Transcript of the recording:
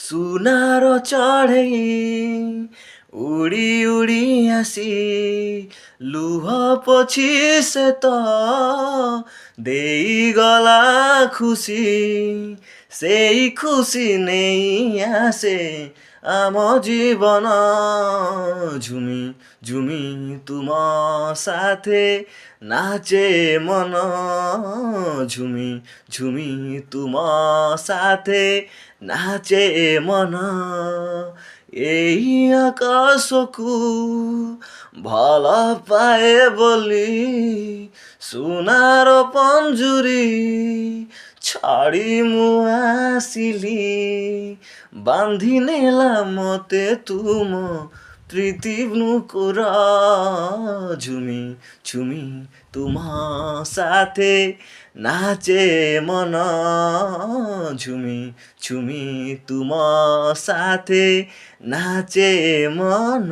ସୁନାର ଚଢ଼େଇ ଉଡ଼ି ଉଡ଼ି ଆସି ଲୁହ ପୋଛି ସେ ତ ଦେଇଗଲା ଖୁସି ସେଇ ଖୁସି ନେଇ ଆସେ ଆମ ଜୀବନ ঝুমি ঝুমি তুম সাথে নাচে মন ঝুমি ঝুমি তুম সাথে নাচে মন এই আকাশকু ভাল পাଏ ବୋଲି ସୁନାର ପଞ୍ଜୁରୀ ଛାଡ଼ି ମୁଁ ଆସିଲି ବାନ୍ଧି ନେଲା ମୋତେ ତୁମ ପ୍ରୀତି ନୁକୁର ঝুমি ঝুমি তুম সাথে নাচে মন ঝুমি ঝুমি তুম সাথে নাচে মন